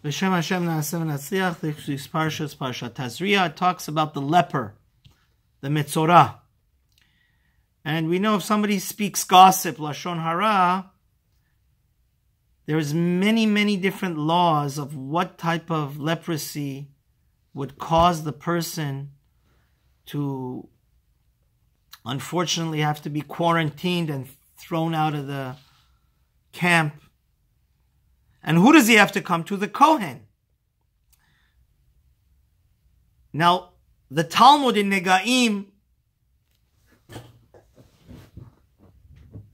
B'Shem Hashem Na'aseh V'Natzliach. This Parsha is Parsha Tazriya. It talks about the leper, the Metzorah. And we know if somebody speaks gossip, Lashon Hara, there's many different laws of what type of leprosy would cause the person to unfortunately have to be quarantined and thrown out of the camp. And who does he have to come to? The Kohen. Now, the Talmud in Negaim,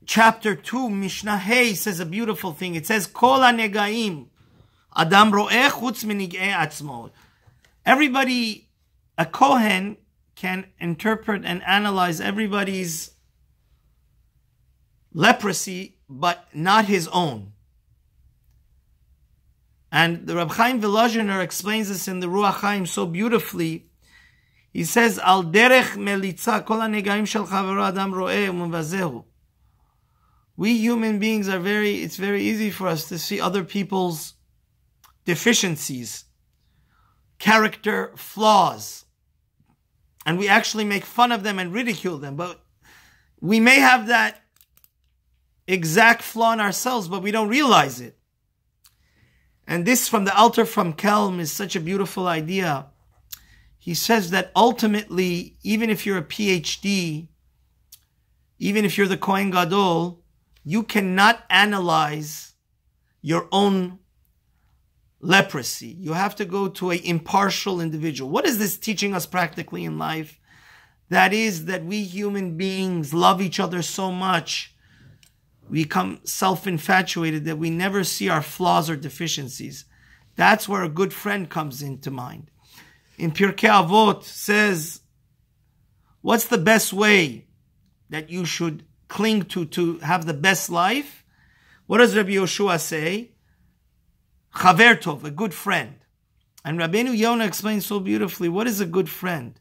chapter 2, Mishnah Hey, says a beautiful thing. It says, Kol ha-negaim, Adam ro'eh chutz minig'eh atzmo. Everybody, a Kohen, can interpret and analyze everybody's leprosy, but not his own. And the Reb Chaim Volozhiner explains this in the Ruach Chaim so beautifully. He says, Al derech melitza kol ha-negaim shel chavero adam ro'eh u'mevazehu. We human beings are it's very easy for us to see other people's deficiencies, character flaws, and we actually make fun of them and ridicule them. But we may have that exact flaw in ourselves, but we don't realize it. And this from the Alter from Kelm is such a beautiful idea. He says that ultimately, even if you're a PhD, even if you're the Kohen Gadol, you cannot analyze your own leprosy. You have to go to an impartial individual. What is this teaching us practically in life? That is that we human beings love each other so much, we become self-infatuated that we never see our flaws or deficiencies. That's where a good friend comes into mind. In Pirkei Avot says, what's the best way that you should cling to have the best life? What does Rabbi Yoshua say? Chaver tov, a good friend. And Rabbeinu Yonah explains so beautifully, what is a good friend?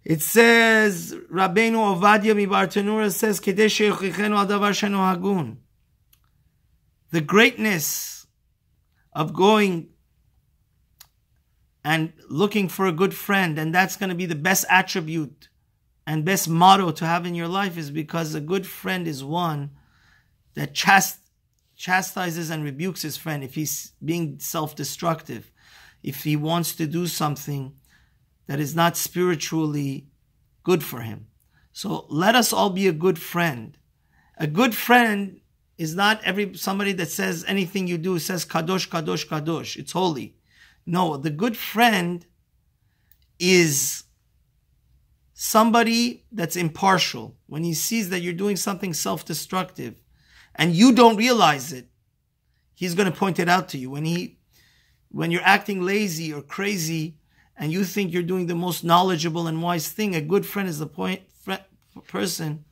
It says, Rabbeinu Ovadia mi Bartenura says, Kedei sheyochichenu al davar sheno hagun. The greatness of going and looking for a good friend, and that's going to be the best attribute and best motto to have in your life, is because a good friend is one that chastises and rebukes his friend if he's being self-destructive, if he wants to do something that is not spiritually good for him. So let us all be a good friend. A good friend is not somebody that says anything you do says kadosh, kadosh, kadosh. It's holy. No, the good friend is somebody that's impartial. When he sees that you're doing something self-destructive and you don't realize it, he's going to point it out to you. When you're acting lazy or crazy and you think you're doing the most knowledgeable and wise thing, a good friend is the person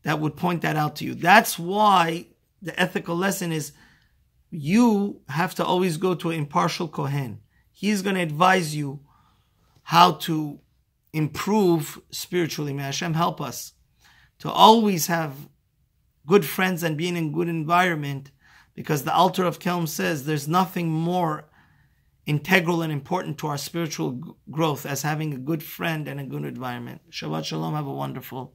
that would point that out to you. That's why the ethical lesson is you have to always go to an impartial Kohen. He's going to advise you how to improve spiritually. May Hashem help us to always have good friends and be in a good environment, because the Alter of Kelm says there's nothing more integral and important to our spiritual growth as having a good friend and a good environment. Shabbat Shalom. Have a wonderful